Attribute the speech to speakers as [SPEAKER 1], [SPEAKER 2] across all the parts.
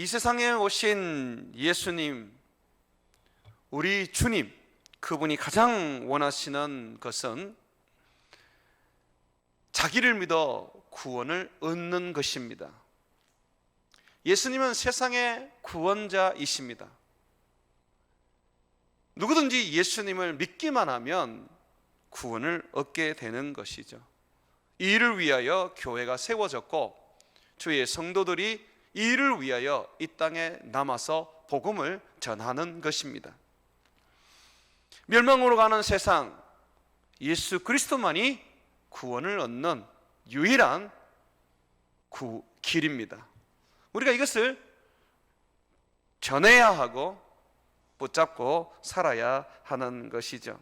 [SPEAKER 1] 이 세상에 오신 예수님, 우리 주님, 그분이 가장 원하시는 것은 자기를 믿어 구원을 얻는 것입니다. 예수님은 세상의 구원자이십니다. 누구든지 예수님을 믿기만 하면 구원을 얻게 되는 것이죠. 이 일을 위하여 교회가 세워졌고 주의 성도들이 이 일을 위하여 이 땅에 남아서 복음을 전하는 것입니다. 멸망으로 가는 세상, 예수 그리스도만이 구원을 얻는 유일한 길입니다. 우리가 이것을 전해야 하고 붙잡고 살아야 하는 것이죠.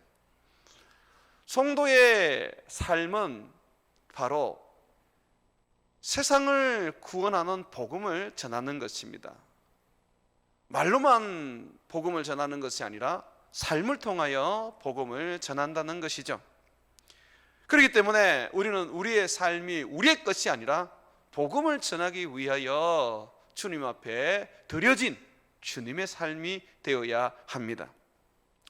[SPEAKER 1] 성도의 삶은 바로 세상을 구원하는 복음을 전하는 것입니다. 말로만 복음을 전하는 것이 아니라 삶을 통하여 복음을 전한다는 것이죠. 그렇기 때문에 우리는 우리의 삶이 우리의 것이 아니라 복음을 전하기 위하여 주님 앞에 드려진 주님의 삶이 되어야 합니다.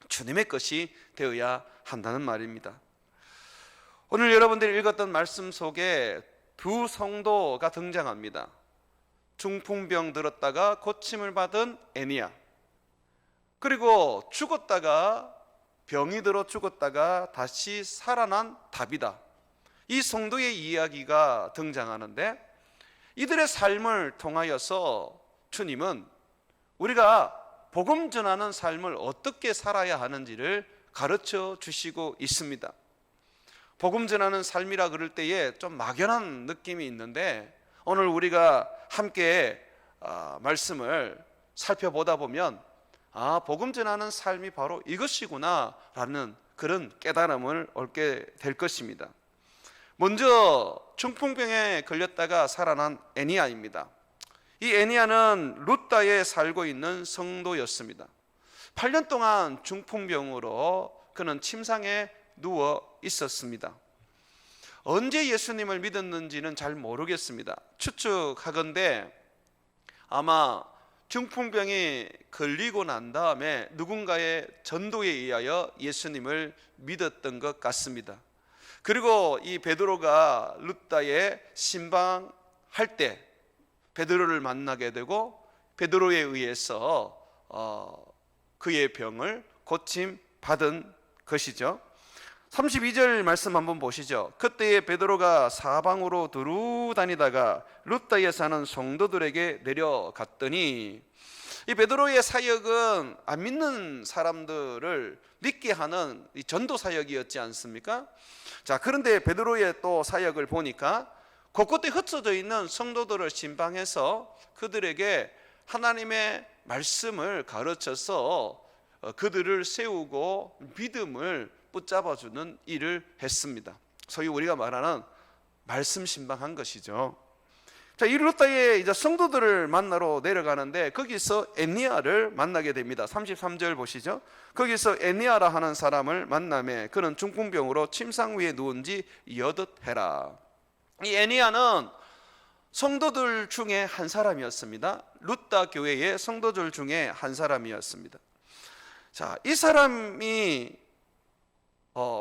[SPEAKER 1] 주님의 것이 되어야 한다는 말입니다. 오늘 여러분들이 읽었던 말씀 속에 두 성도가 등장합니다. 중풍병 들었다가 고침을 받은 애니야, 그리고 죽었다가 병이 들어 죽었다가 다시 살아난 다비다. 이 성도의 이야기가 등장하는데, 이들의 삶을 통하여서 주님은 우리가 복음 전하는 삶을 어떻게 살아야 하는지를 가르쳐 주시고 있습니다. 복음 전하는 삶이라 그럴 때에 좀 막연한 느낌이 있는데, 오늘 우리가 함께 말씀을 살펴보다 보면 복음 전하는 삶이 바로 이것이구나 라는 그런 깨달음을 얻게 될 것입니다. 먼저 중풍병에 걸렸다가 살아난 애니야입니다. 이 애니야는 루다에 살고 있는 성도였습니다. 8년 동안 중풍병으로 그는 침상에 누워 있었습니다. 언제 예수님을 믿었는지는 잘 모르겠습니다. 추측하건대 아마 중풍병이 걸리고 난 다음에 누군가의 전도에 의하여 예수님을 믿었던 것 같습니다. 그리고 이 베드로가 루다에 신방할 때 베드로를 만나게 되고 베드로에 의해서 그의 병을 고침받은 것이죠. 32절 말씀 한번 보시죠. 그때에 베드로가 사방으로 두루 다니다가 루다에 사는 성도들에게 내려갔더니, 이 베드로의 사역은 안 믿는 사람들을 믿게 하는 이 전도 사역이었지 않습니까? 자, 그런데 베드로의 또 사역을 보니까 곳곳에 흩어져 있는 성도들을 신방해서 그들에게 하나님의 말씀을 가르쳐서 그들을 세우고 믿음을 붙잡아주는 일을 했습니다. 소위 우리가 말하는 말씀 신방한 것이죠. 자, 이 루다에 이제 성도들을 만나러 내려가는데 거기서 애니야를 만나게 됩니다. 33절 보시죠. 거기서 애니야라 하는 사람을 만나매 그는 중풍병으로 침상 위에 누운 지 여럿 해라. 이 애니야는 성도들 중에 한 사람이었습니다. 루다 교회의 성도들 중에 한 사람이었습니다. 자, 이 사람이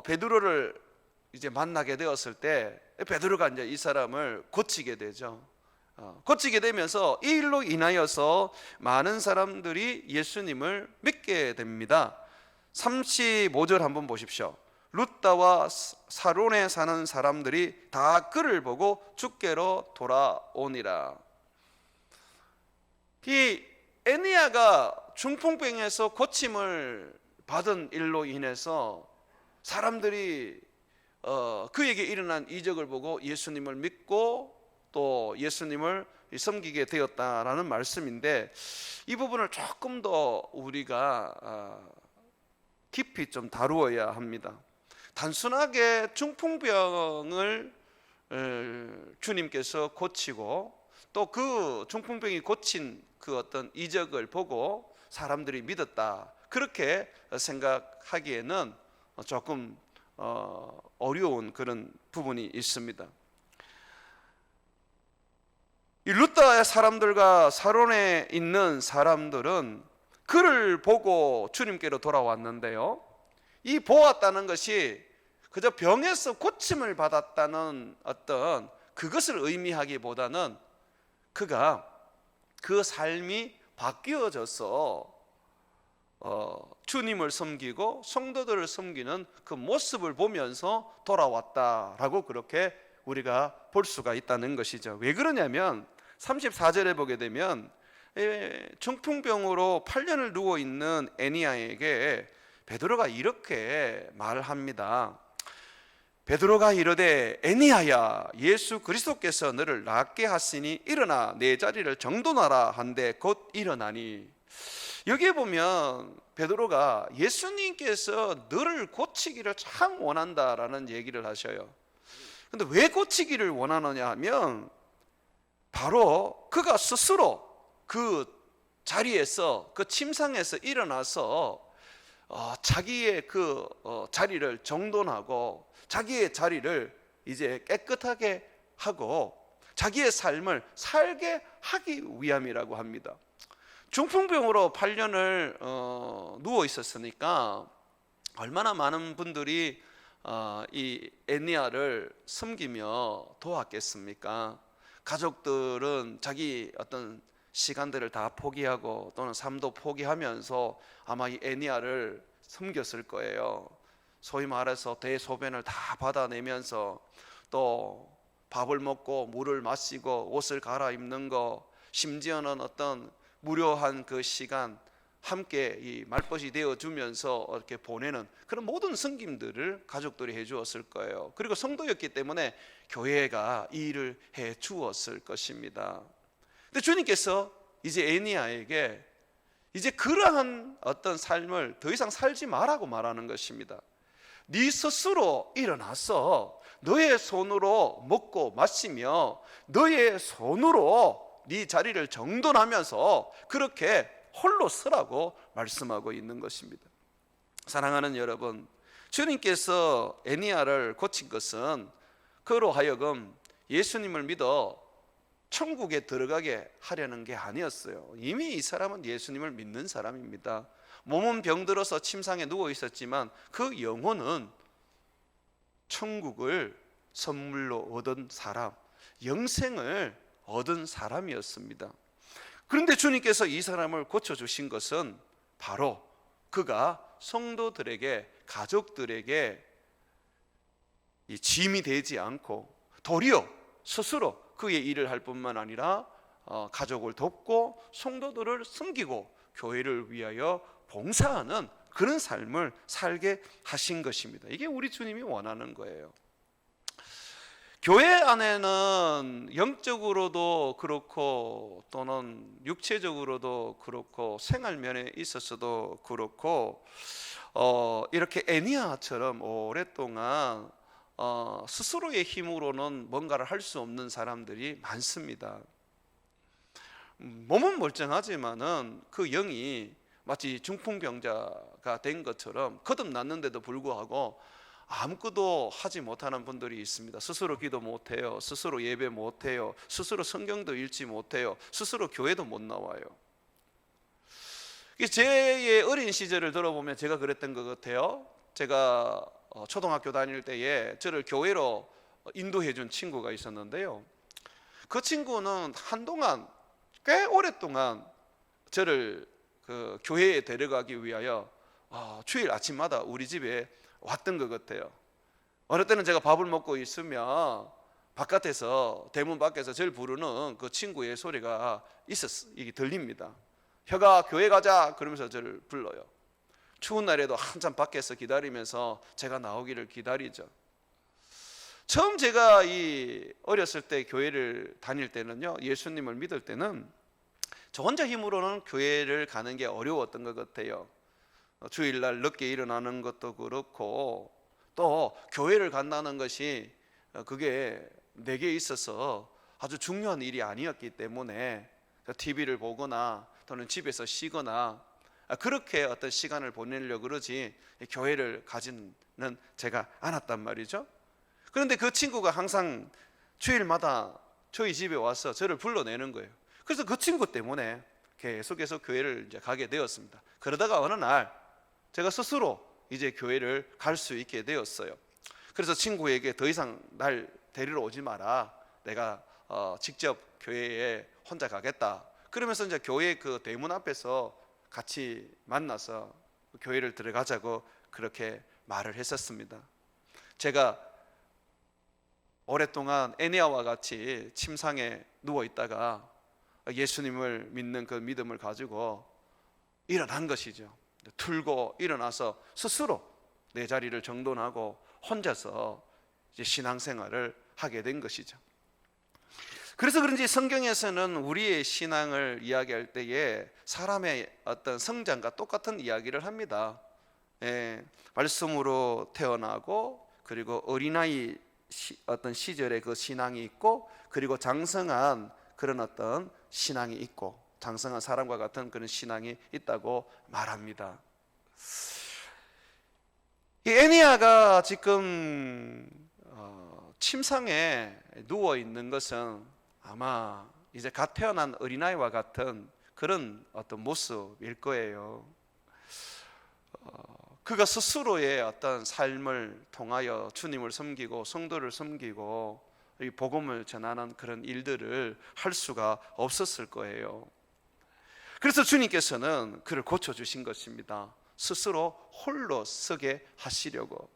[SPEAKER 1] 베드로를 이제 만나게 되었을 때 베드로가 이제 이 사람을 고치게 되죠. 고치게 되면서 이 일로 인하여서 많은 사람들이 예수님을 믿게 됩니다. 35절 한번 보십시오. 루다와 사론에 사는 사람들이 다 그를 보고 주께로 돌아오니라. 이 애니야가 중풍병에서 고침을 받은 일로 인해서 사람들이 그에게 일어난 이적을 보고 예수님을 믿고 또 예수님을 섬기게 되었다라는 말씀인데, 이 부분을 조금 더 우리가 깊이 좀 다루어야 합니다. 단순하게 중풍병을 주님께서 고치고 또 그 중풍병이 고친 그 어떤 이적을 보고 사람들이 믿었다, 그렇게 생각하기에는 조금 어려운 그런 부분이 있습니다. 이 루다의 사람들과 사론에 있는 사람들은 그를 보고 주님께로 돌아왔는데요, 이 보았다는 것이 그저 병에서 고침을 받았다는 어떤 그것을 의미하기보다는 그가 그 삶이 바뀌어져서 주님을 섬기고 성도들을 섬기는 그 모습을 보면서 돌아왔다라고 그렇게 우리가 볼 수가 있다는 것이죠. 왜 그러냐면 34절에 보게 되면 중풍병으로 8년을 누워있는 애니야에게 베드로가 이렇게 말합니다. 베드로가 이르되 애니야야, 예수 그리스도께서 너를 낫게 하시니 일어나 내 자리를 정돈하라 한데 곧 일어나니. 여기에 보면 베드로가 예수님께서 너를 고치기를 참 원한다라는 얘기를 하셔요. 근데 왜 고치기를 원하느냐 하면 바로 그가 스스로 그 자리에서, 그 침상에서 일어나서 자기의 그 자리를 정돈하고 자기의 자리를 이제 깨끗하게 하고 자기의 삶을 살게 하기 위함이라고 합니다. 중풍병으로 8년을 누워 있었으니까 얼마나 많은 분들이 이 애니야를 섬기며 도왔겠습니까? 가족들은 자기 어떤 시간들을 다 포기하고 또는 삶도 포기하면서 아마 이 애니야를 섬겼을 거예요. 소위 말해서 대소변을 다 받아내면서 또 밥을 먹고 물을 마시고 옷을 갈아입는 거, 심지어는 어떤 무료한 그 시간 함께 이 말벗이 되어주면서 이렇게 보내는 그런 모든 섬김들을 가족들이 해주었을 거예요. 그리고 성도였기 때문에 교회가 이 일을 해주었을 것입니다. 근데 주님께서 이제 애니야에게 이제 그러한 어떤 삶을 더 이상 살지 말라고 말하는 것입니다. 네 스스로 일어나서 너의 손으로 먹고 마시며 너의 손으로 네 자리를 정돈하면서 그렇게 홀로 서라고 말씀하고 있는 것입니다. 사랑하는 여러분, 주님께서 애니야를 고친 것은 그로 하여금 예수님을 믿어 천국에 들어가게 하려는 게 아니었어요. 이미 이 사람은 예수님을 믿는 사람입니다. 몸은 병들어서 침상에 누워 있었지만 그 영혼은 천국을 선물로 얻은 사람, 영생을 얻은 사람이었습니다. 그런데 주님께서 이 사람을 고쳐주신 것은 바로 그가 성도들에게, 가족들에게 이 짐이 되지 않고 도리어 스스로 그의 일을 할 뿐만 아니라 가족을 돕고 성도들을 섬기고 교회를 위하여 봉사하는 그런 삶을 살게 하신 것입니다. 이게 우리 주님이 원하는 거예요. 교회 안에는 영적으로도 그렇고 또는 육체적으로도 그렇고 생활면에 있어서도 그렇고 이렇게 애니야처럼 오랫동안 스스로의 힘으로는 뭔가를 할 수 없는 사람들이 많습니다. 몸은 멀쩡하지만은 그 영이 마치 중풍병자가 된 것처럼 거듭났는데도 불구하고 아무것도 하지 못하는 분들이 있습니다. 스스로 기도 못해요, 스스로 예배 못해요, 스스로 성경도 읽지 못해요, 스스로 교회도 못 나와요. 제 어린 시절을 들어보면 제가 그랬던 것 같아요. 제가 초등학교 다닐 때에 저를 교회로 인도해 준 친구가 있었는데요, 그 친구는 한동안 꽤 오랫동안 저를 그 교회에 데려가기 위하여 주일 아침마다 우리 집에 왔던 것 같아요. 어느 때는 제가 밥을 먹고 있으면 바깥에서, 대문 밖에서 저를 부르는 그 친구의 소리가 이게 들립니다. 혁아 교회 가자 그러면서 저를 불러요. 추운 날에도 한참 밖에서 기다리면서 제가 나오기를 기다리죠. 처음 제가 이 어렸을 때 교회를 다닐 때는요, 예수님을 믿을 때는 저 혼자 힘으로는 교회를 가는 게 어려웠던 것 같아요. 주일날 늦게 일어나는 것도 그렇고 또 교회를 간다는 것이 그게 내게 있어서 아주 중요한 일이 아니었기 때문에 TV를 보거나 또는 집에서 쉬거나 그렇게 어떤 시간을 보내려고 그러지 교회를 가지는 제가 않았단 말이죠. 그런데 그 친구가 항상 주일마다 저희 집에 와서 저를 불러내는 거예요. 그래서 그 친구 때문에 계속해서 교회를 이제 가게 되었습니다. 그러다가 어느 날 제가 스스로 이제 교회를 갈 수 있게 되었어요. 그래서 친구에게 더 이상 날 데리러 오지 마라, 내가 직접 교회에 혼자 가겠다. 그러면서 이제 교회 그 대문 앞에서 같이 만나서 교회를 들어가자고 그렇게 말을 했었습니다. 제가 오랫동안 애니아와 같이 침상에 누워 있다가 예수님을 믿는 그 믿음을 가지고 일어난 것이죠. 틀고 일어나서 스스로 내 자리를 정돈하고 혼자서 이제 신앙생활을 하게 된 것이죠. 그래서 그런지 성경에서는 우리의 신앙을 이야기할 때에 사람의 어떤 성장과 똑같은 이야기를 합니다. 말씀으로 태어나고, 그리고 어린아이 어떤 시절의 그 신앙이 있고, 그리고 장성한 그런 어떤 신앙이 있고, 장성한 사람과 같은 그런 신앙이 있다고 말합니다. 이 애니아가 지금 침상에 누워 있는 것은 아마 이제 갓 태어난 어린아이와 같은 그런 어떤 모습일 거예요. 그가 스스로의 어떤 삶을 통하여 주님을 섬기고 성도를 섬기고 이 복음을 전하는 그런 일들을 할 수가 없었을 거예요. 그래서 주님께서는 그를 고쳐주신 것입니다. 스스로 홀로 서게 하시려고.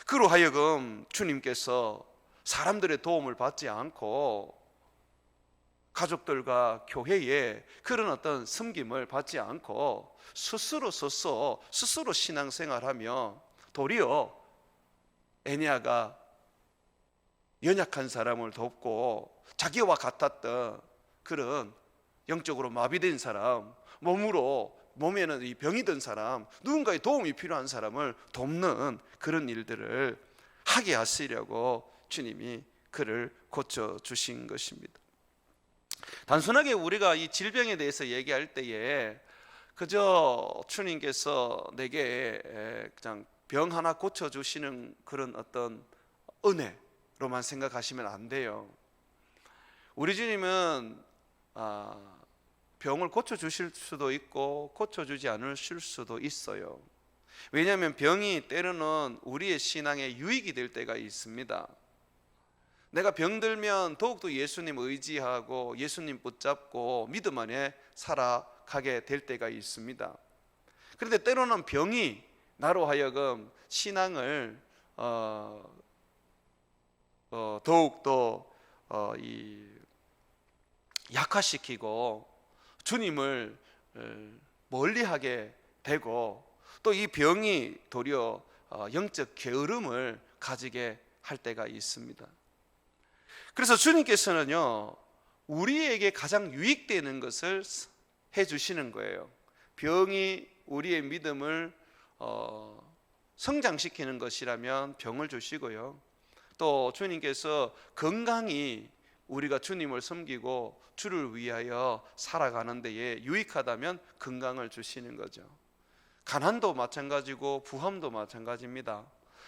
[SPEAKER 1] 그로 하여금 주님께서 사람들의 도움을 받지 않고, 가족들과 교회에 그런 어떤 섬김을 받지 않고 스스로 서서 스스로 신앙생활하며, 도리어 애니아가 연약한 사람을 돕고 자기와 같았던 그런 영적으로 마비된 사람, 몸에는 이 병이 든 사람, 누군가의 도움이 필요한 사람을 돕는 그런 일들을 하게 하시려고 주님이 그를 고쳐주신 것입니다. 단순하게 우리가 이 질병에 대해서 얘기할 때에 그저 주님께서 내게 그냥 병 하나 고쳐주시는 그런 어떤 은혜로만 생각하시면 안 돼요. 우리 주님은 병을 고쳐주실 수도 있고 고쳐주지 않으실 수도 있어요. 왜냐하면 병이 때로는 우리의 신앙에 유익이 될 때가 있습니다. 내가 병들면 더욱더 예수님 의지하고 예수님 붙잡고 믿음 안에 살아가게 될 때가 있습니다. 그런데 때로는 병이 나로 하여금 신앙을 더욱더 약화시키고 주님을 멀리하게 되고, 또 이 병이 도리어 영적 게으름을 가지게 할 때가 있습니다. 그래서 주님께서는요, 우리에게 가장 유익되는 것을 해주시는 거예요. 병이 우리의 믿음을 성장시키는 것이라면 병을 주시고요, 또 주님께서 건강히 우리가 주님을 섬기고 주를 위하여 살아가는 데에 유익하다면 건강을 주시는 거죠. 가난도 마찬가지고 부함도 마찬가지입니다.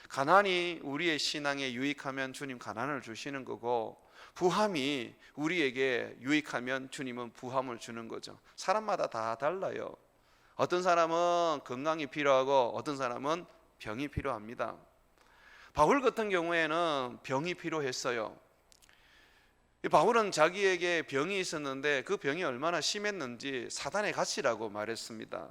[SPEAKER 1] 가난이 우리의 신앙에 유익하면 주님 가난을 주시는 거고, 부함이 우리에게 유익하면 주님은 부함을 주는 거죠. 사람마다 다 달라요. 어떤 사람은 건강이 필요하고 어떤 사람은 병이 필요합니다. 바울 같은 경우에는 병이 필요했어요. 바울은 자기에게 병이 있었는데 그 병이 얼마나 심했는지 사단의 가시라고 말했습니다.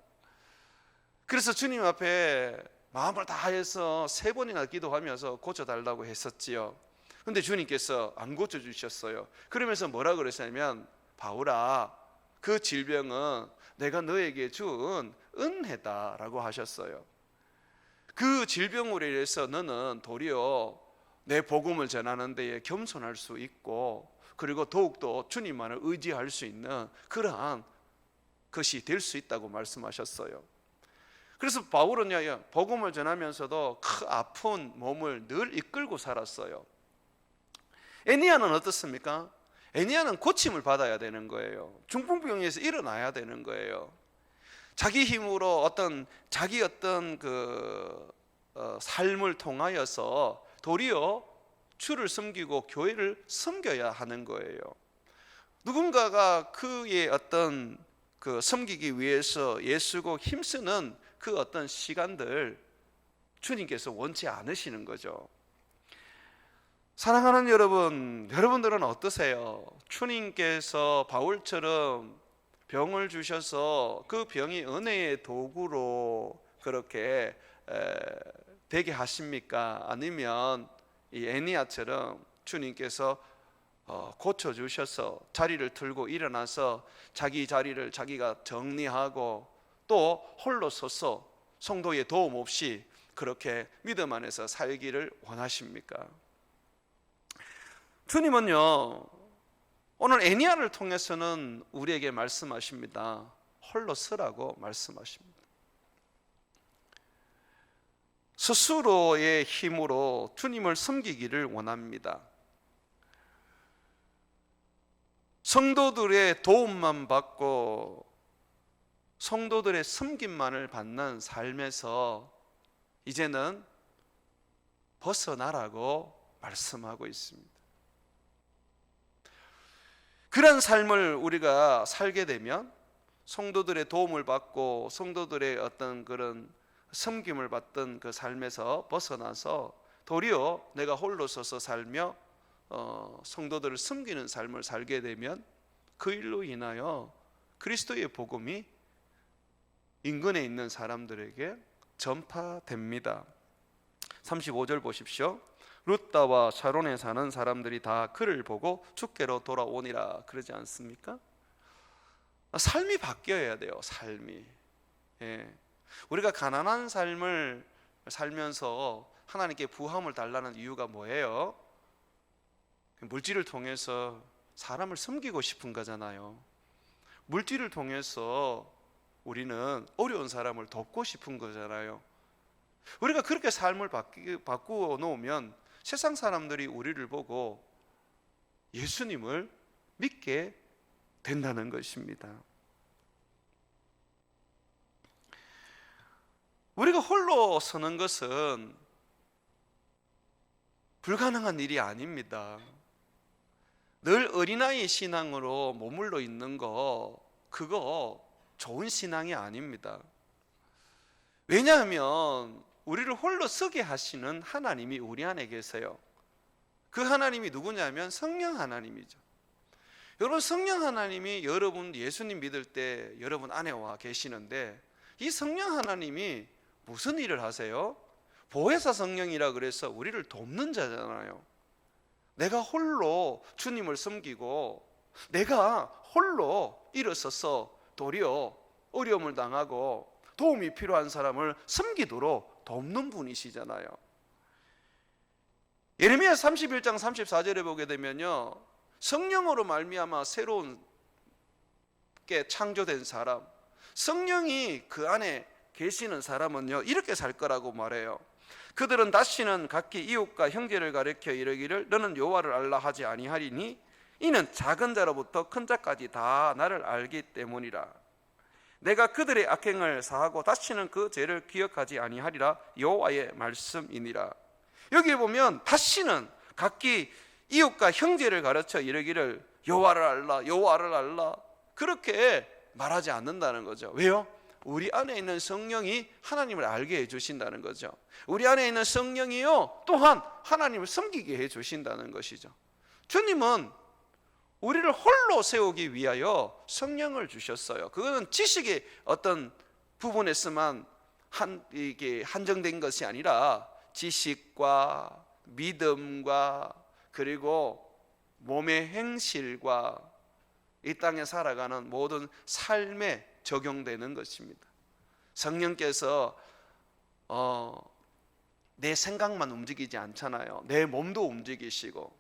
[SPEAKER 1] 그래서 주님 앞에 마음을 다해서 3번이나 기도하면서 고쳐달라고 했었지요. 근데 주님께서 안 고쳐주셨어요. 그러면서 뭐라 그랬냐면, 바울아, 그 질병은 내가 너에게 준 은혜다라고 하셨어요. 그 질병으로 인해서 너는 도리어 내 복음을 전하는 데에 겸손할 수 있고, 그리고 더욱더 주님만을 의지할 수 있는 그러한 것이 될 수 있다고 말씀하셨어요. 그래서 바울은요, 복음을 전하면서도 그 아픈 몸을 늘 이끌고 살았어요. 애니아는 어떻습니까? 애니아는 고침을 받아야 되는 거예요. 중풍병에서 일어나야 되는 거예요. 자기 힘으로 자기 삶을 통하여서 도리어 주를 섬기고 교회를 섬겨야 하는 거예요. 누군가가 그의 어떤 그 섬기기 위해서 애쓰고 힘쓰는 그 어떤 시간들 주님께서 원치 않으시는 거죠. 사랑하는 여러분, 여러분들은 어떠세요? 주님께서 바울처럼 병을 주셔서 그 병이 은혜의 도구로 그렇게 되게 하십니까? 아니면 이 애니야처럼 주님께서 고쳐주셔서 자리를 틀고 일어나서 자기 자리를 자기가 정리하고 또 홀로 서서 성도의 도움 없이 그렇게 믿음 안에서 살기를 원하십니까? 주님은요, 오늘 애니야를 통해서는 우리에게 말씀하십니다. 홀로 서라고 말씀하십니다. 스스로의 힘으로 주님을 섬기기를 원합니다. 성도들의 도움만 받고 성도들의 섬김만을 받는 삶에서 이제는 벗어나라고 말씀하고 있습니다. 그런 삶을 우리가 살게 되면 성도들의 도움을 받고 성도들의 어떤 그런 섬김을 받던 그 삶에서 벗어나서 도리어 내가 홀로 서서 살며 성도들을 섬기는 삶을 살게 되면 그 일로 인하여 그리스도의 복음이 인근에 있는 사람들에게 전파됩니다. 35절 보십시오. 룻다와 샤론에 사는 사람들이 다 그를 보고 주께로 돌아오니라 그러지 않습니까? 삶이 바뀌어야 돼요. 삶이. 우리가 가난한 삶을 살면서 하나님께 부함을 달라는 이유가 뭐예요? 물질을 통해서 사람을 섬기고 싶은 거잖아요. 물질을 통해서 우리는 어려운 사람을 돕고 싶은 거잖아요. 우리가 그렇게 삶을 바꾸어 놓으면 세상 사람들이 우리를 보고 예수님을 믿게 된다는 것입니다. 우리가 홀로 서는 것은 불가능한 일이 아닙니다. 늘 어린아이 신앙으로 머물러 있는 거 그거 좋은 신앙이 아닙니다. 왜냐하면 우리를 홀로 서게 하시는 하나님이 우리 안에 계세요. 그 하나님이 누구냐면 성령 하나님이죠. 여러분, 성령 하나님이 여러분 예수님 믿을 때 여러분 안에 와 계시는데 이 성령 하나님이 무슨 일을 하세요? 보혜사 성령이라 그래서 우리를 돕는 자잖아요. 내가 홀로 주님을 섬기고 내가 홀로 일어서서 도리어 어려움을 당하고 도움이 필요한 사람을 섬기도록 돕는 분이시잖아요. 예레미야 31장 34절에 보게 되면요, 성령으로 말미암아 새로운 게 창조된 사람, 성령이 그 안에 계시는 사람은요 이렇게 살 거라고 말해요. 그들은 다시는 각기 이웃과 형제를 가리켜 이르기를 너는 여호와를 알라 하지 아니하리니 이는 작은 자로부터 큰 자까지 다 나를 알기 때문이라. 내가 그들의 악행을 사하고 다시는 그 죄를 기억하지 아니하리라. 여호와의 말씀이니라. 여기 보면 다시는 각기 이웃과 형제를 가르쳐 이르기를 여호와를 알라 여호와를 알라 그렇게 말하지 않는다는 거죠. 왜요? 우리 안에 있는 성령이 하나님을 알게 해주신다는 거죠. 우리 안에 있는 성령이요 또한 하나님을 섬기게 해주신다는 것이죠. 주님은 우리를 홀로 세우기 위하여 성령을 주셨어요. 그거는 지식의 어떤 부분에서만 이게 한정된 것이 아니라 지식과 믿음과 그리고 몸의 행실과 이 땅에 살아가는 모든 삶에 적용되는 것입니다. 성령께서 내 생각만 움직이지 않잖아요. 내 몸도 움직이시고,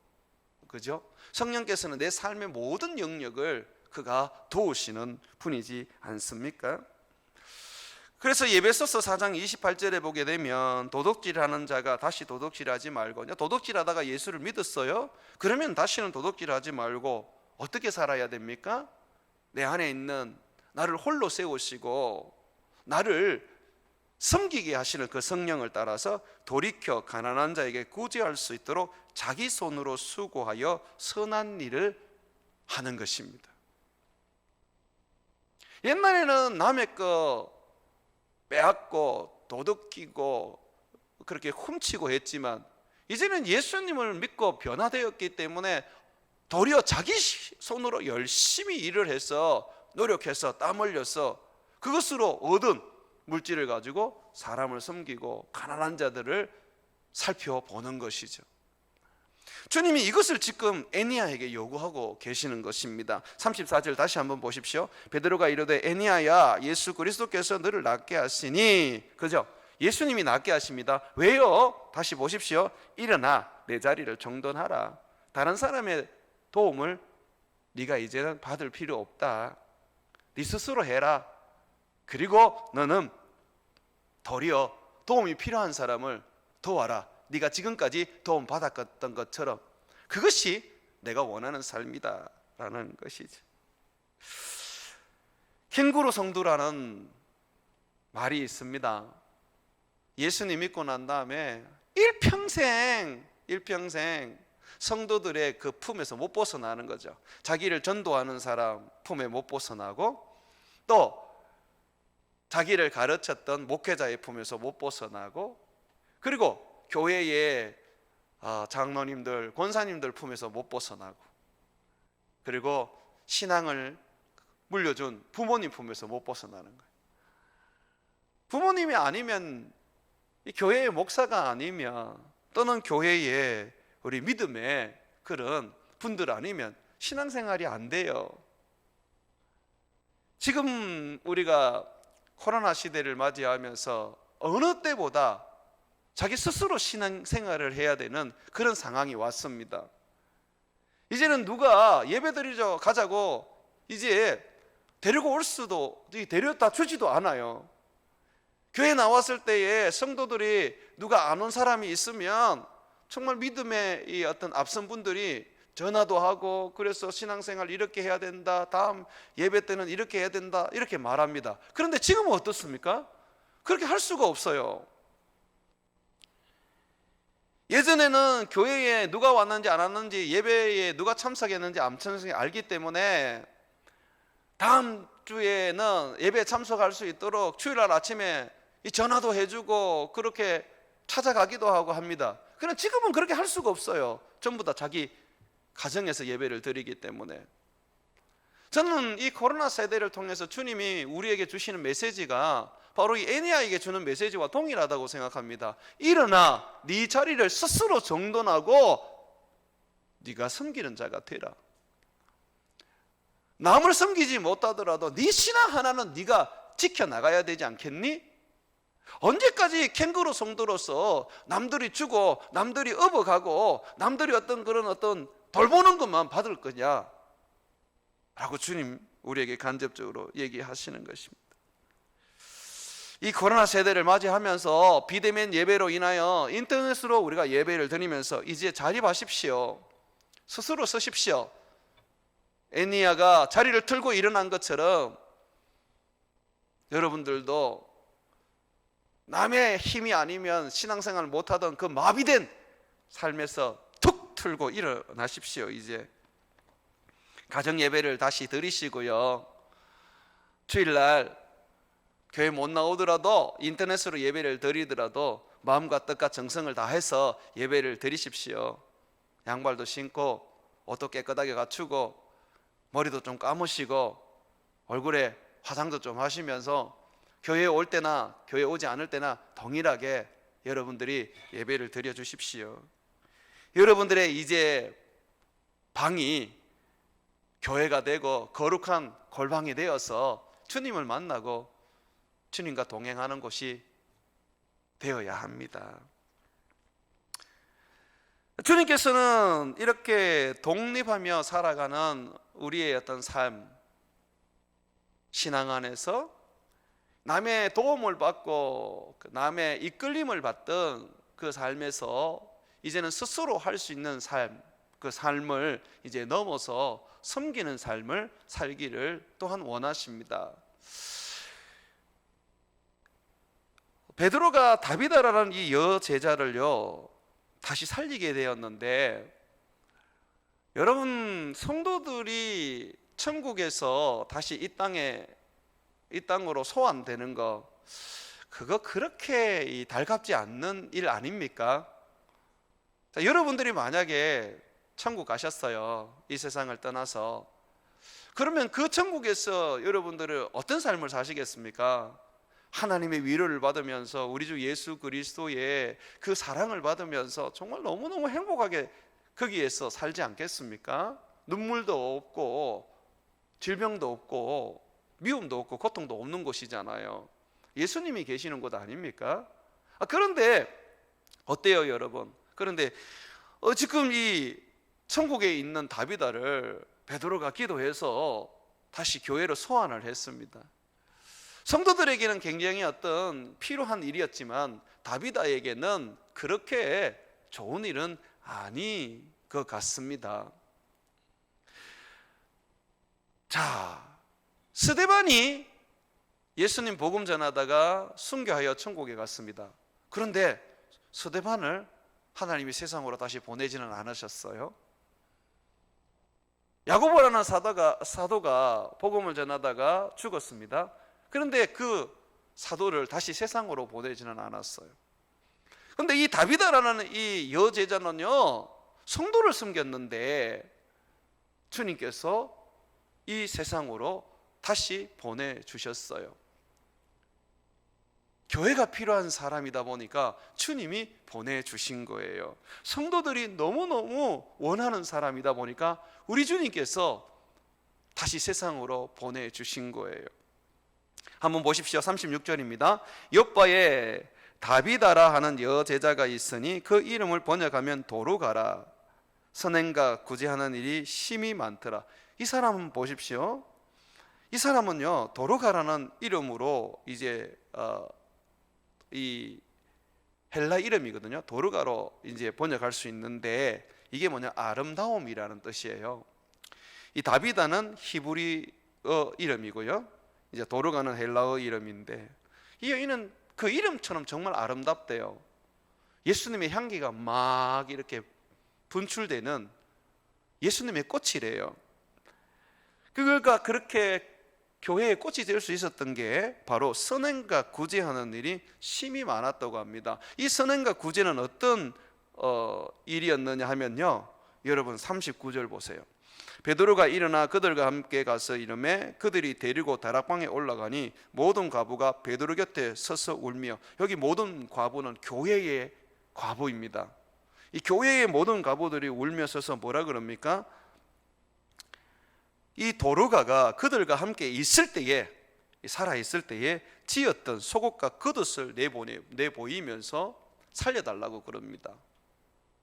[SPEAKER 1] 그죠? 성령께서는 내 삶의 모든 영역을 그가 도우시는 분이지 않습니까? 그래서 에베소서 4장 28절에 보게 되면 도둑질하는 자가 다시 도둑질하지 말고, 도둑질하다가 예수를 믿었어요? 그러면 다시는 도둑질하지 말고 어떻게 살아야 됩니까? 내 안에 있는 나를 홀로 세우시고 나를 섬기게 하시는 그 성령을 따라서 돌이켜 가난한 자에게 구제할 수 있도록 자기 손으로 수고하여 선한 일을 하는 것입니다. 옛날에는 남의 거 빼앗고 도둑끼고 그렇게 훔치고 했지만 이제는 예수님을 믿고 변화되었기 때문에 도리어 자기 손으로 열심히 일을 해서 노력해서 땀 흘려서 그것으로 얻은 물질을 가지고 사람을 섬기고 가난한 자들을 살펴보는 것이죠. 주님이 이것을 지금 에니야에게 요구하고 계시는 것입니다. 34절 다시 한번 보십시오. 베드로가 이르되 에니야야, 예수 그리스도께서 너를 낫게 하시니, 그죠? 예수님이 낫게 하십니다. 왜요? 다시 보십시오. 일어나 내 자리를 정돈하라. 다른 사람의 도움을 네가 이제는 받을 필요 없다. 네 스스로 해라. 그리고 너는 도리어 도움이 필요한 사람을 도와라. 네가 지금까지 도움 받았던 것처럼 그것이 내가 원하는 삶이다 라는 것이죠. 캥거루 성도라는 말이 있습니다. 예수님 믿고 난 다음에 일평생 성도들의 그 품에서 못 벗어나는 거죠. 자기를 전도하는 사람 품에 못 벗어나고 또 자기를 가르쳤던 목회자의 품에서 못 벗어나고 그리고 교회의 장로님들, 권사님들 품에서 못 벗어나고 그리고 신앙을 물려준 부모님 품에서 못 벗어나는 거예요. 부모님이 아니면 이 교회의 목사가 아니면 또는 교회의 우리 믿음의 그런 분들 아니면 신앙생활이 안 돼요. 지금 우리가 코로나 시대를 맞이하면서 어느 때보다 자기 스스로 신앙생활을 해야 되는 그런 상황이 왔습니다. 이제는 누가 예배드리러 가자고 이제 데리고 올 수도 데려다 주지도 않아요. 교회 나왔을 때에 성도들이 누가 안 온 사람이 있으면 정말 믿음의 이 어떤 앞선 분들이 전화도 하고 그래서 신앙생활 이렇게 해야 된다, 다음 예배 때는 이렇게 해야 된다 이렇게 말합니다. 그런데 지금은 어떻습니까? 그렇게 할 수가 없어요. 예전에는 교회에 누가 왔는지 안 왔는지 예배에 누가 참석했는지 안 참석했는지 알기 때문에 다음 주에는 예배에 참석할 수 있도록 주일날 아침에 전화도 해주고 그렇게 찾아가기도 하고 합니다. 그런데 지금은 그렇게 할 수가 없어요. 전부 다 자기 가정에서 예배를 드리기 때문에. 저는 이 코로나 세대를 통해서 주님이 우리에게 주시는 메시지가 바로 이 에니야에게 주는 메시지와 동일하다고 생각합니다. 일어나 네 자리를 스스로 정돈하고 네가 섬기는 자가 되라. 남을 섬기지 못하더라도 네 신앙 하나는 네가 지켜나가야 되지 않겠니? 언제까지 캥거루 성도로서 남들이 주고 남들이 업어가고 남들이 어떤 돌보는 것만 받을 거냐 라고 주님 우리에게 간접적으로 얘기하시는 것입니다. 이 코로나 세대를 맞이하면서 비대면 예배로 인하여 인터넷으로 우리가 예배를 드리면서 이제 자립하십시오. 스스로 서십시오. 에니야가 자리를 틀고 일어난 것처럼 여러분들도 남의 힘이 아니면 신앙생활을 못하던 그 마비된 삶에서 툭 틀고 일어나십시오. 이제 가정 예배를 다시 드리시고요. 주일날 교회 못 나오더라도 인터넷으로 예배를 드리더라도 마음과 뜻과 정성을 다해서 예배를 드리십시오. 양발도 신고 옷도 깨끗하게 갖추고 머리도 좀 감으시고 얼굴에 화장도 좀 하시면서 교회에 올 때나 교회에 오지 않을 때나 동일하게 여러분들이 예배를 드려 주십시오. 여러분들의 이제 방이 교회가 되고 거룩한 골방이 되어서 주님을 만나고 주님과 동행하는 곳이 되어야 합니다. 주님께서는 이렇게 독립하며 살아가는 우리의 어떤 삶, 신앙 안에서 남의 도움을 받고 남의 이끌림을 받던 그 삶에서 이제는 스스로 할 수 있는 삶, 그 삶을 이제 넘어서 섬기는 삶을 살기를 또한 원하십니다. 베드로가 다비다라는 이 여제자를요 다시 살리게 되었는데, 여러분, 성도들이 천국에서 다시 이 땅으로 소환되는 거, 그거 그렇게 달갑지 않는 일 아닙니까? 자, 여러분들이 만약에 천국 가셨어요, 이 세상을 떠나서. 그러면 그 천국에서 여러분들은 어떤 삶을 사시겠습니까? 하나님의 위로를 받으면서 우리 주 예수 그리스도의 그 사랑을 받으면서 정말 너무너무 행복하게 거기에서 살지 않겠습니까? 눈물도 없고 질병도 없고 미움도 없고 고통도 없는 곳이잖아요. 예수님이 계시는 곳 아닙니까? 그런데 어때요, 여러분? 그런데 지금 이 천국에 있는 다비다를 베드로가 기도해서 다시 교회로 소환을 했습니다. 성도들에게는 굉장히 어떤 필요한 일이었지만 다비다에게는 그렇게 좋은 일은 아닌 것 같습니다. 자, 스데반이 예수님 복음 전하다가 순교하여 천국에 갔습니다. 그런데 스데반을 하나님이 세상으로 다시 보내지는 않으셨어요. 야고보라는 사도가 복음을 전하다가 죽었습니다. 그런데 그 사도를 다시 세상으로 보내지는 않았어요. 그런데 이 다비다라는 이 여제자는요 성도를 섬겼는데 주님께서 이 세상으로 다시 보내주셨어요. 교회가 필요한 사람이다 보니까 주님이 보내주신 거예요. 성도들이 너무너무 원하는 사람이다 보니까 우리 주님께서 다시 세상으로 보내주신 거예요. 한번 보십시오. 36절입니다. 욥바에 다비다라 하는 여제자가 있으니 그 이름을 번역하면 도루가라. 선행과 구제하는 일이 심히 많더라. 이 사람은 보십시오. 이 사람은요 도루가라는 이름으로 이제 이 헬라 이름이거든요. 도루가로 이제 번역할 수 있는데 이게 뭐냐, 아름다움이라는 뜻이에요. 이 다비다는 히브리어 이름이고요. 이제 도루가는 헬라어 이름인데 이 여인은 그 이름처럼 정말 아름답대요. 예수님의 향기가 막 이렇게 분출되는 예수님의 꽃이래요. 그가 그렇게 교회에 꽃이 될 수 있었던 게 바로 선행과 구제하는 일이 심히 많았다고 합니다. 이 선행과 구제는 어떤 일이었느냐 하면요, 여러분 39절 보세요. 베드로가 일어나 그들과 함께 가서 이르매 그들이 데리고 다락방에 올라가니 모든 과부가 베드로 곁에 서서 울며, 여기 모든 과부는 교회의 과부입니다. 이 교회의 모든 과부들이 울며 서서 뭐라 그럽니까? 이 도루가가 그들과 함께 있을 때에, 살아 있을 때에 지었던 속옷과 겉옷을 내보이면서 살려달라고 그럽니다.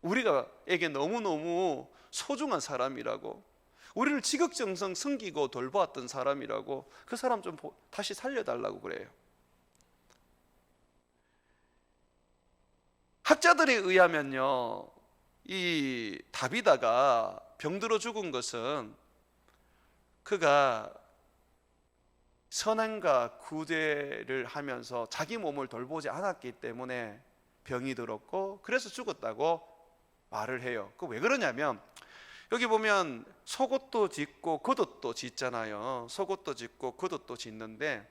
[SPEAKER 1] 우리가에게 너무너무 소중한 사람이라고, 우리를 지극정성 섬기고 돌보았던 사람이라고, 그 사람 좀 다시 살려달라고 그래요. 학자들에 의하면요, 이 다비다가 병들어 죽은 것은 그가 선행과 구제를 하면서 자기 몸을 돌보지 않았기 때문에 병이 들었고 그래서 죽었다고 말을 해요. 그 왜 그러냐면 여기 보면 속옷도 짓고 겉옷도 짓잖아요. 속옷도 짓고 겉옷도 짓는데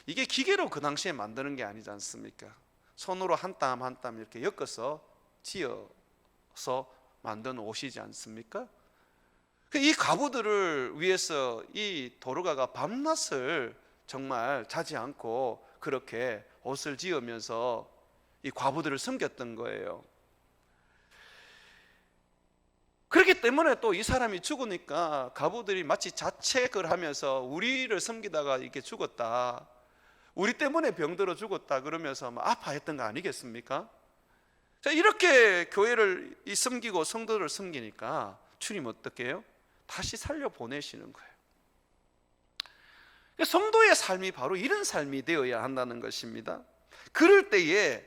[SPEAKER 1] 이게 기계로 그 당시에 만드는 게 아니지 않습니까? 손으로 한 땀 한 땀 이렇게 엮어서 지어서 만든 옷이지 않습니까? 이 과부들을 위해서 이 도루가가 밤낮을 정말 자지 않고 그렇게 옷을 지으면서 이 과부들을 섬겼던 거예요. 그렇기 때문에 또 이 사람이 죽으니까 과부들이 마치 자책을 하면서 우리를 섬기다가 이렇게 죽었다, 우리 때문에 병들어 죽었다 그러면서 막 아파했던 거 아니겠습니까? 자, 이렇게 교회를 섬기고 성도를 섬기니까 주님 어떻게 해요? 다시 살려 보내시는 거예요. 성도의 삶이 바로 이런 삶이 되어야 한다는 것입니다. 그럴 때에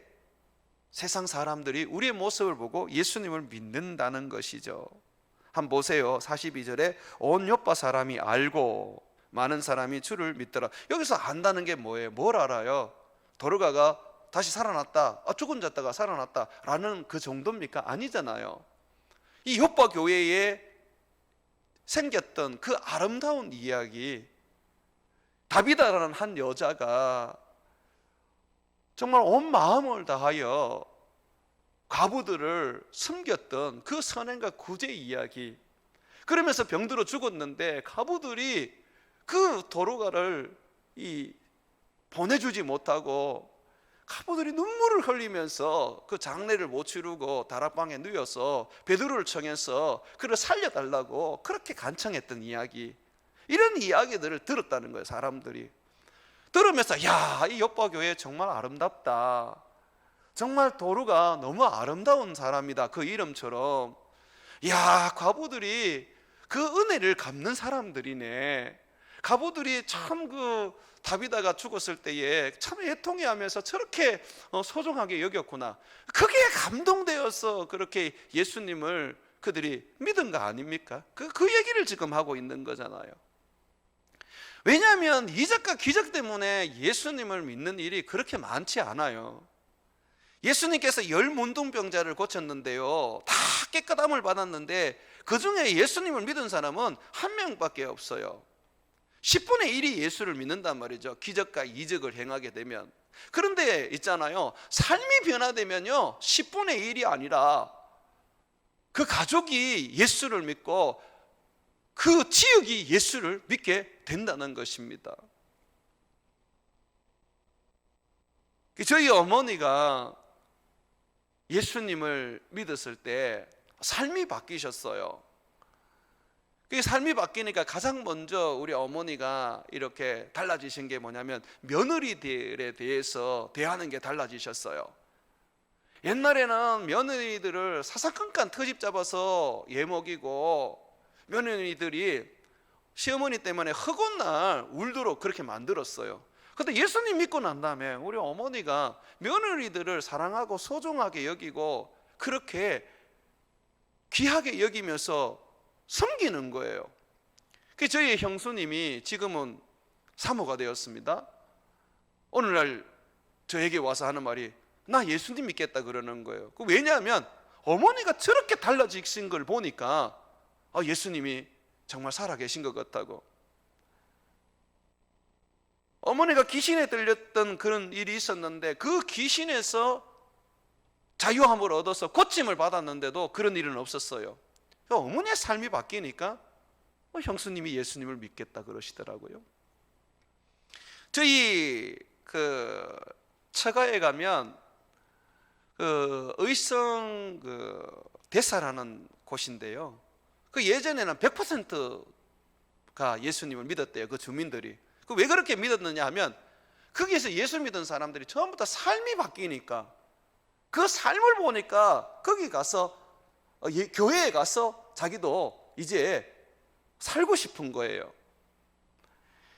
[SPEAKER 1] 세상 사람들이 우리의 모습을 보고 예수님을 믿는다는 것이죠. 한번 보세요. 42절에 온 요파 사람이 알고 많은 사람이 주를 믿더라. 여기서 안다는 게 뭐예요? 뭘 알아요? 도루가가 다시 살아났다, 죽은 자다가 살아났다라는 그 정도입니까? 아니잖아요. 이 요파 교회에 생겼던 그 아름다운 이야기, 다비다라는 한 여자가 정말 온 마음을 다하여 과부들을 섬겼던 그 선행과 구제 이야기, 그러면서 병들어 죽었는데 과부들이 그 도로가를 보내주지 못하고 과부들이 눈물을 흘리면서 그 장례를 못 치르고 다락방에 누워서 베드로를 청해서 그를 살려달라고 그렇게 간청했던 이야기, 이런 이야기들을 들었다는 거예요. 사람들이 들으면서 야, 이 요파 교회 정말 아름답다, 정말 도루가 너무 아름다운 사람이다, 그 이름처럼. 야, 과부들이 그 은혜를 갚는 사람들이네. 과부들이 참 그 다비다가 죽었을 때에 참 애통해하면서 저렇게 소중하게 여겼구나. 그게 감동되어서 그렇게 예수님을 그들이 믿은 거 아닙니까? 그 얘기를 지금 하고 있는 거잖아요. 왜냐하면 이적과 기적 때문에 예수님을 믿는 일이 그렇게 많지 않아요. 예수님께서 10문둥병자를 고쳤는데요, 다 깨끗함을 받았는데 그 중에 예수님을 믿은 사람은 한 명밖에 없어요. 10분의 1이 예수를 믿는단 말이죠, 기적과 이적을 행하게 되면. 그런데 있잖아요, 삶이 변화되면요 10분의 1이 아니라 그 가족이 예수를 믿고 그 지역이 예수를 믿게 된다는 것입니다. 저희 어머니가 예수님을 믿었을 때 삶이 바뀌셨어요. 그 삶이 바뀌니까 가장 먼저 우리 어머니가 이렇게 달라지신 게 뭐냐면 며느리들에 대해서 대하는 게 달라지셨어요. 옛날에는 며느리들을 사사건건 트집 잡아서 예먹이고 며느리들이 시어머니 때문에 허건 날 울도록 그렇게 만들었어요. 근데 예수님 믿고 난 다음에 우리 어머니가 며느리들을 사랑하고 소중하게 여기고 그렇게 귀하게 여기면서 섬기는 거예요. 저희 형수님이 지금은 사모가 되었습니다. 오늘날 저에게 와서 하는 말이 나 예수님 믿겠다 그러는 거예요. 왜냐하면 어머니가 저렇게 달라지신 걸 보니까 예수님이 정말 살아계신 것 같다고. 어머니가 귀신에 들렸던 그런 일이 있었는데 그 귀신에서 자유함을 얻어서 고침을 받았는데도 그런 일은 없었어요. 어머니의 삶이 바뀌니까 형수님이 예수님을 믿겠다 그러시더라고요. 저희 처가에 가면 의성 대사라는 곳인데요, 예전에는 100%가 예수님을 믿었대요. 그 주민들이. 왜 그렇게 믿었느냐 하면 거기에서 예수 믿은 사람들이 전부 다 삶이 바뀌니까 그 삶을 보니까 거기 가서 교회에 가서 자기도 이제 살고 싶은 거예요.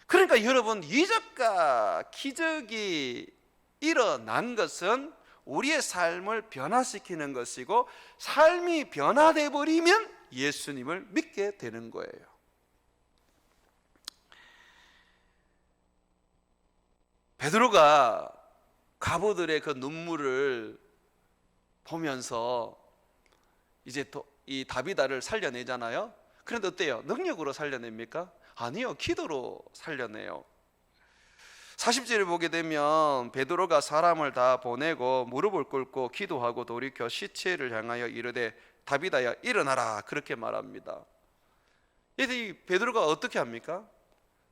[SPEAKER 1] 그러니까 여러분, 이적과 기적이 일어난 것은 우리의 삶을 변화시키는 것이고 삶이 변화돼 버리면 예수님을 믿게 되는 거예요. 베드로가 과부들의 그 눈물을 보면서 이제 이 다비다를 살려내잖아요. 그런데 어때요? 능력으로 살려냅니까? 아니요, 기도로 살려내요. 40절을 보게 되면 베드로가 사람을 다 보내고 무릎을 꿇고 기도하고 돌이켜 시체를 향하여 이르되 다비다야 일어나라, 그렇게 말합니다. 이 베드로가 어떻게 합니까?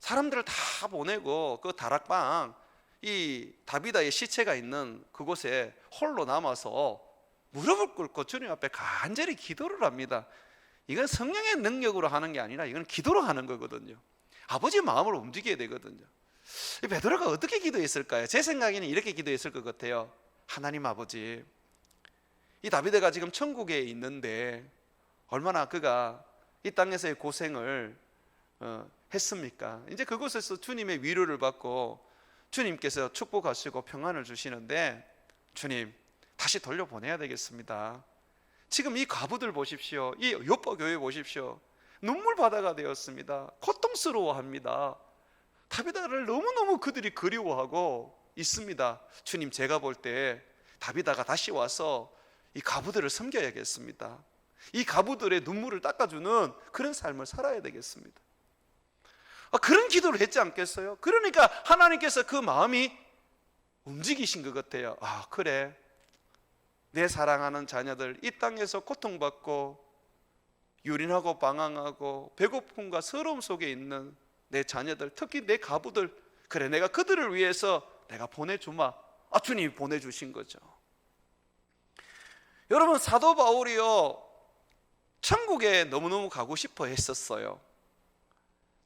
[SPEAKER 1] 사람들을 다 보내고 그 다락방, 이 다비다의 시체가 있는 그곳에 홀로 남아서 무릎을 꿇고 주님 앞에 간절히 기도를 합니다. 이건 성령의 능력으로 하는 게 아니라 이건 기도로 하는 거거든요. 아버지의 마음을 움직여야 되거든요. 베드로가 어떻게 기도했을까요? 제 생각에는 이렇게 기도했을 것 같아요. 하나님 아버지, 이 다비드가 지금 천국에 있는데 얼마나 그가 이 땅에서의 고생을 했습니까? 이제 그곳에서 주님의 위로를 받고 주님께서 축복하시고 평안을 주시는데, 주님 다시 돌려보내야 되겠습니다. 지금 이 과부들 보십시오. 이 요파 교회 보십시오. 눈물바다가 되었습니다. 고통스러워합니다. 다비다를 너무너무 그들이 그리워하고 있습니다. 주님, 제가 볼 때 다비다가 다시 와서 이 가부들을 섬겨야겠습니다. 이 가부들의 눈물을 닦아주는 그런 삶을 살아야 되겠습니다. 그런 기도를 했지 않겠어요? 그러니까 하나님께서 그 마음이 움직이신 것 같아요. 그래, 내 사랑하는 자녀들 이 땅에서 고통받고 유린하고 방황하고 배고픔과 서러움 속에 있는 내 자녀들, 특히 내 가부들, 그래, 내가 그들을 위해서 내가 보내주마. 주님이 보내주신 거죠. 여러분, 사도 바울이요, 천국에 너무너무 가고 싶어 했었어요.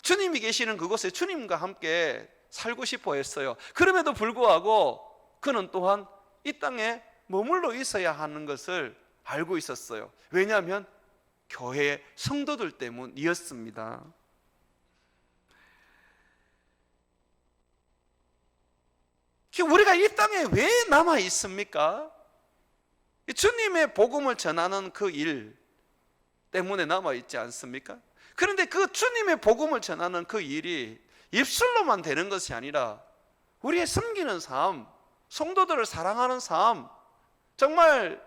[SPEAKER 1] 주님이 계시는 그곳에 주님과 함께 살고 싶어 했어요. 그럼에도 불구하고 그는 또한 이 땅에 머물러 있어야 하는 것을 알고 있었어요. 왜냐하면 교회 성도들 때문이었습니다. 우리가 이 땅에 왜 남아 있습니까? 주님의 복음을 전하는 그 일 때문에 남아 있지 않습니까? 그런데 그 주님의 복음을 전하는 그 일이 입술로만 되는 것이 아니라 우리의 섬기는 삶, 성도들을 사랑하는 삶, 정말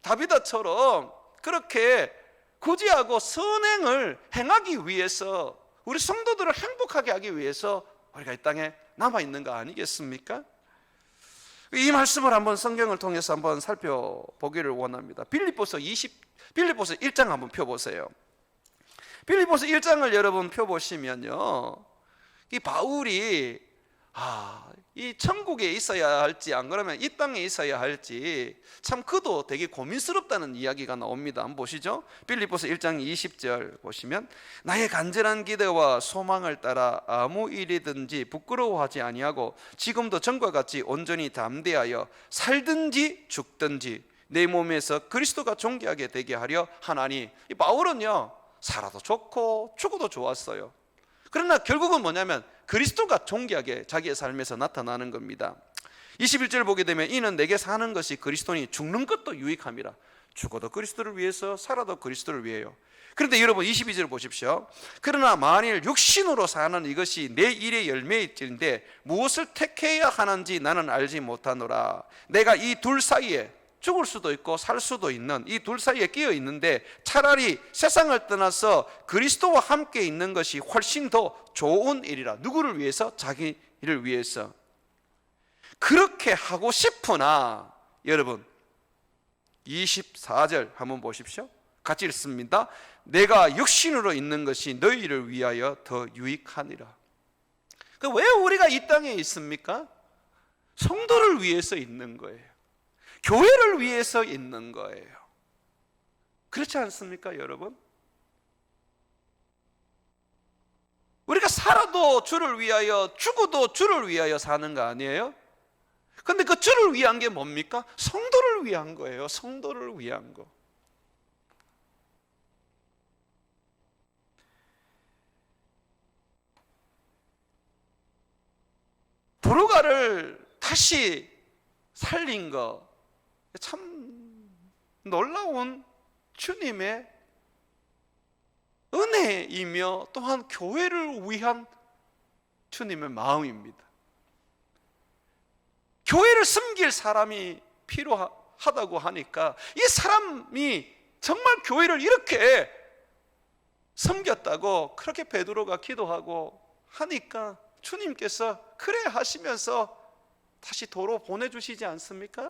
[SPEAKER 1] 다비다처럼 그렇게 구제하고 선행을 행하기 위해서, 우리 성도들을 행복하게 하기 위해서 우리가 이 땅에 남아있는 거 아니겠습니까? 이 말씀을 한번 성경을 통해서 한번 살펴보기를 원합니다. 빌립보서 1장 한번 펴보세요. 빌립보서 1장을 여러분 펴보시면요, 이 바울이 이 천국에 있어야 할지 안 그러면 이 땅에 있어야 할지 참 그도 되게 고민스럽다는 이야기가 나옵니다. 한번 보시죠. 빌립보서 1장 20절 보시면, 나의 간절한 기대와 소망을 따라 아무 일이든지 부끄러워하지 아니하고 지금도 전과 같이 온전히 담대하여 살든지 죽든지 내 몸에서 그리스도가 존귀하게 되게 하려 하나니. 이 바울은요, 살아도 좋고 죽어도 좋았어요. 그러나 결국은 뭐냐면 그리스도가 존귀하게 자기의 삶에서 나타나는 겁니다. 21절 보게 되면, 이는 내게 사는 것이 그리스도니 죽는 것도 유익함이라. 죽어도 그리스도를 위해서, 살아도 그리스도를 위해요. 그런데 여러분 22절 보십시오. 그러나 만일 육신으로 사는 이것이 내 일의 열매일진데 무엇을 택해야 하는지 나는 알지 못하노라. 내가 이 둘 사이에, 죽을 수도 있고 살 수도 있는 이 둘 사이에 끼어 있는데 차라리 세상을 떠나서 그리스도와 함께 있는 것이 훨씬 더 좋은 일이라. 누구를 위해서? 자기 일을 위해서. 그렇게 하고 싶으나, 여러분 24절 한번 보십시오. 같이 읽습니다. 내가 육신으로 있는 것이 너희를 위하여 더 유익하니라. 왜 우리가 이 땅에 있습니까? 성도를 위해서 있는 거예요. 교회를 위해서 있는 거예요. 그렇지 않습니까, 여러분? 우리가 살아도 주를 위하여, 죽어도 주를 위하여 사는 거 아니에요? 근데 그 주를 위한 게 뭡니까? 성도를 위한 거예요. 성도를 위한 거. 도로가를 다시 살린 거 참 놀라운 주님의 은혜이며 또한 교회를 위한 주님의 마음입니다. 교회를 섬길 사람이 필요하다고 하니까 이 사람이 정말 교회를 이렇게 섬겼다고 그렇게 베드로가 기도하고 하니까 주님께서 그래 하시면서 다시 도로 보내주시지 않습니까?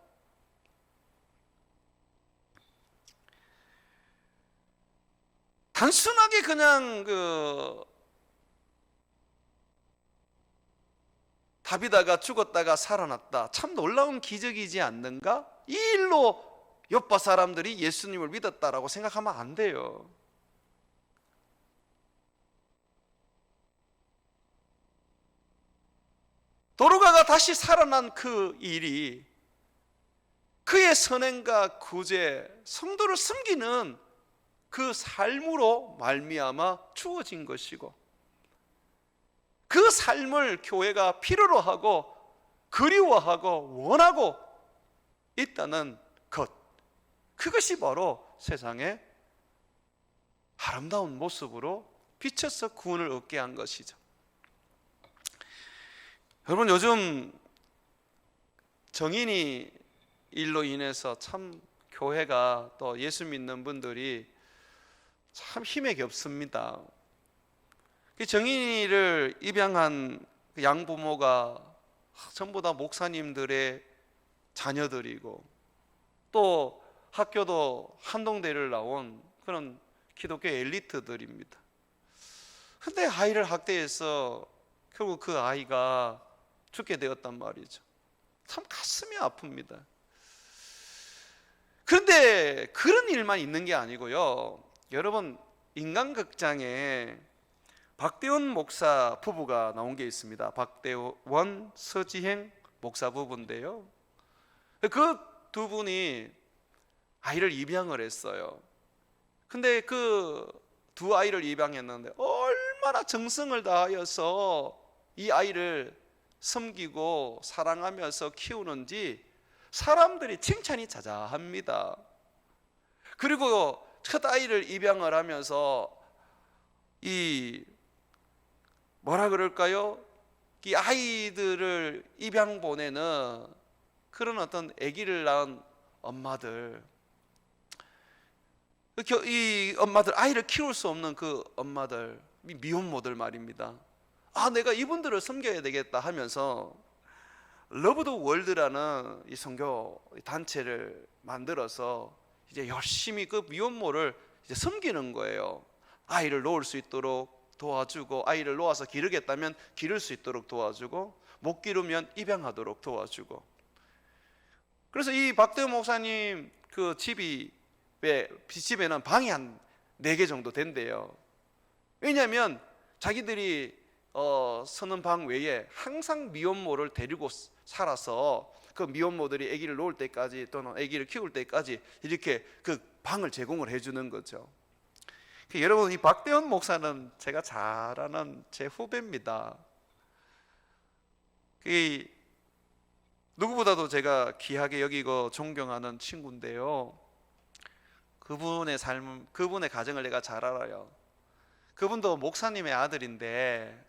[SPEAKER 1] 단순하게 그냥 다비다가 죽었다가 살아났다, 참 놀라운 기적이지 않는가? 이 일로 요파 사람들이 예수님을 믿었다라고 생각하면 안 돼요. 도로가가 다시 살아난 그 일이 그의 선행과 구제, 성도를 섬기는 그 삶으로 말미암아 주어진 것이고, 그 삶을 교회가 필요로 하고 그리워하고 원하고 있다는 것, 그것이 바로 세상의 아름다운 모습으로 비춰서 구원을 얻게 한 것이죠. 여러분, 요즘 정인이 일로 인해서 참 교회가 또 예수 믿는 분들이 참 힘에 겹습니다. 그 정인이를 입양한 그 양부모가 전부 다 목사님들의 자녀들이고 또 학교도 한동대를 나온 그런 기독교 엘리트들입니다. 근데 아이를 학대해서 결국 그 아이가 죽게 되었단 말이죠. 참 가슴이 아픕니다. 그런데 그런 일만 있는 게 아니고요. 여러분, 인간극장에 박대원 목사 부부가 나온 게 있습니다. 박대원, 서지행 목사 부부인데요. 그 두 분이 아이를 입양을 했어요. 근데 그 두 아이를 입양했는데 얼마나 정성을 다하여서 이 아이를 섬기고 사랑하면서 키우는지 사람들이 칭찬이 자자합니다. 그리고 첫 아이를 입양을 하면서 이 뭐라 그럴까요? 이 아이들을 입양 보내는 그런 어떤 아기를 낳은 엄마들, 이 엄마들, 아이를 키울 수 없는 그 엄마들, 미혼모들 말입니다. 아, 내가 이분들을 섬겨야 되겠다 하면서 러브 더 월드라는 이 선교 단체를 만들어서 이제 열심히 그 미혼모를 이제 섬기는 거예요. 아이를 놓을 수 있도록 도와주고, 아이를 놓아서 기르겠다면 기를 수 있도록 도와주고, 못 기르면 입양하도록 도와주고. 그래서 이 박대호 목사님 그 집에는 방이 한 4개 정도 된대요. 왜냐하면 자기들이 서는 방 외에 항상 미혼모를 데리고 살아서 그 미혼모들이 아기를 놓을 때까지 또는 아기를 키울 때까지 이렇게 그 방을 제공을 해주는 거죠. 여러분, 이 박대원 목사는 제가 잘 아는 제 후배입니다. 누구보다도 제가 귀하게 여기고 존경하는 친구인데요. 그분의 삶, 그분의 가정을 내가 잘 알아요. 그분도 목사님의 아들인데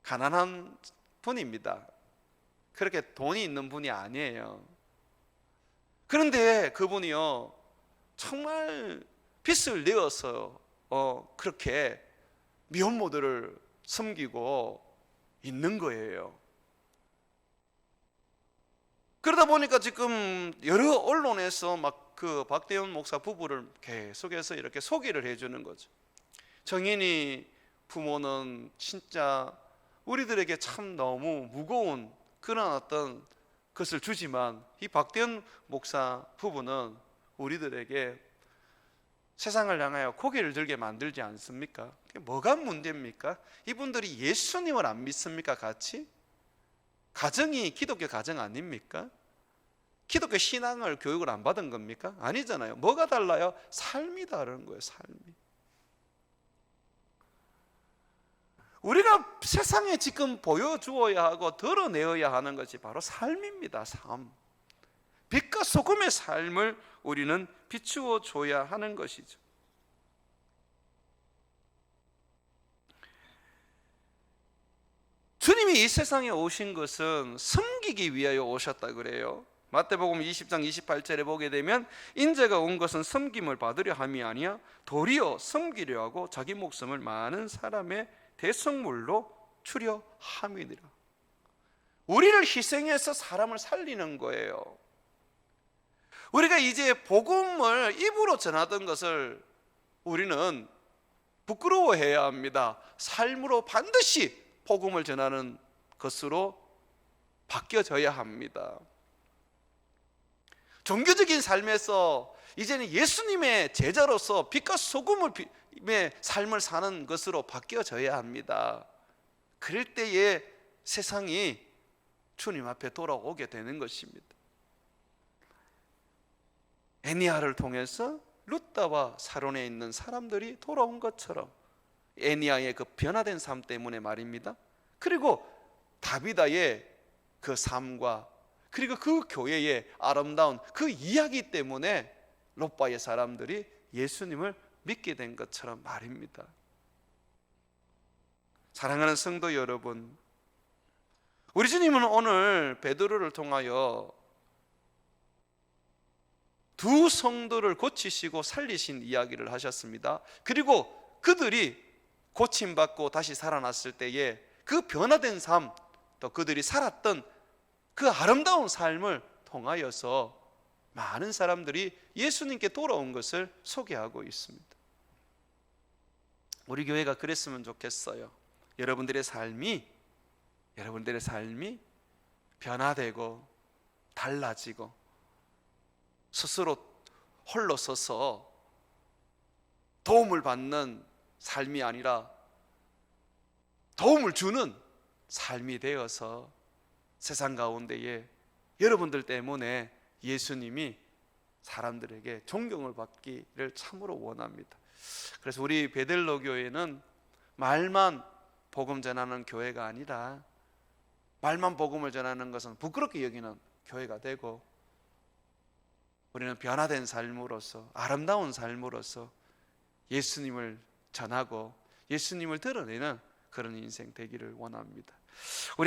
[SPEAKER 1] 가난한 분입니다. 그렇게 돈이 있는 분이 아니에요. 그런데 그분이요, 정말 빚을 내어서 그렇게 미혼모들을 섬기고 있는 거예요. 그러다 보니까 지금 여러 언론에서 막 그 박대원 목사 부부를 계속해서 이렇게 소개를 해주는 거죠. 정인이 부모는 진짜 우리들에게 참 너무 무거운 그런 어떤 것을 주지만 이 박대원 목사 부부는 우리들에게 세상을 향하여 고개를 들게 만들지 않습니까? 그게 뭐가 문제입니까? 이분들이 예수님을 안 믿습니까? 같이? 가정이 기독교 가정 아닙니까? 기독교 신앙을 교육을 안 받은 겁니까? 아니잖아요. 뭐가 달라요? 삶이 다른 거예요. 삶이. 우리가 세상에 지금 보여주어야 하고 드러내어야 하는 것이 바로 삶입니다. 삶. 빛과 소금의 삶을 우리는 비추어 줘야 하는 것이죠. 주님이 이 세상에 오신 것은 섬기기 위하여 오셨다 그래요. 마태복음 20장 28절에 보게 되면 인자가 온 것은 섬김을 받으려 함이 아니야 도리어 섬기려 하고 자기 목숨을 많은 사람의 대성물로 주려 함이니라. 우리를 희생해서 사람을 살리는 거예요. 우리가 이제 복음을 입으로 전하던 것을 우리는 부끄러워해야 합니다. 삶으로 반드시 복음을 전하는 것으로 바뀌어져야 합니다. 종교적인 삶에서 이제는 예수님의 제자로서 빛과 소금의 삶을 사는 것으로 바뀌어져야 합니다. 그럴 때에 세상이 주님 앞에 돌아오게 되는 것입니다. 애니야를 통해서 룻다와 사론에 있는 사람들이 돌아온 것처럼 애니야의 그 변화된 삶 때문에 말입니다. 그리고 다비다의 그 삶과 그리고 그 교회의 아름다운 그 이야기 때문에 롯바의 사람들이 예수님을 믿게 된 것처럼 말입니다. 사랑하는 성도 여러분, 우리 주님은 오늘 베드로를 통하여 두 성도를 고치시고 살리신 이야기를 하셨습니다. 그리고 그들이 고침받고 다시 살아났을 때에 그 변화된 삶, 또 그들이 살았던 그 아름다운 삶을 통하여서 많은 사람들이 예수님께 돌아온 것을 소개하고 있습니다. 우리 교회가 그랬으면 좋겠어요. 여러분들의 삶이 변화되고 달라지고 스스로 홀로 서서 도움을 받는 삶이 아니라 도움을 주는 삶이 되어서 세상 가운데에 여러분들 때문에 예수님이 사람들에게 존경을 받기를 참으로 원합니다. 그래서 우리 베들로 교회는 말만 복음 전하는 교회가 아니라 말만 복음을 전하는 것은 부끄럽게 여기는 교회가 되고, 우리는 변화된 삶으로서 아름다운 삶으로서 예수님을 전하고 예수님을 드러내는 그런 인생 되기를 원합니다. 우리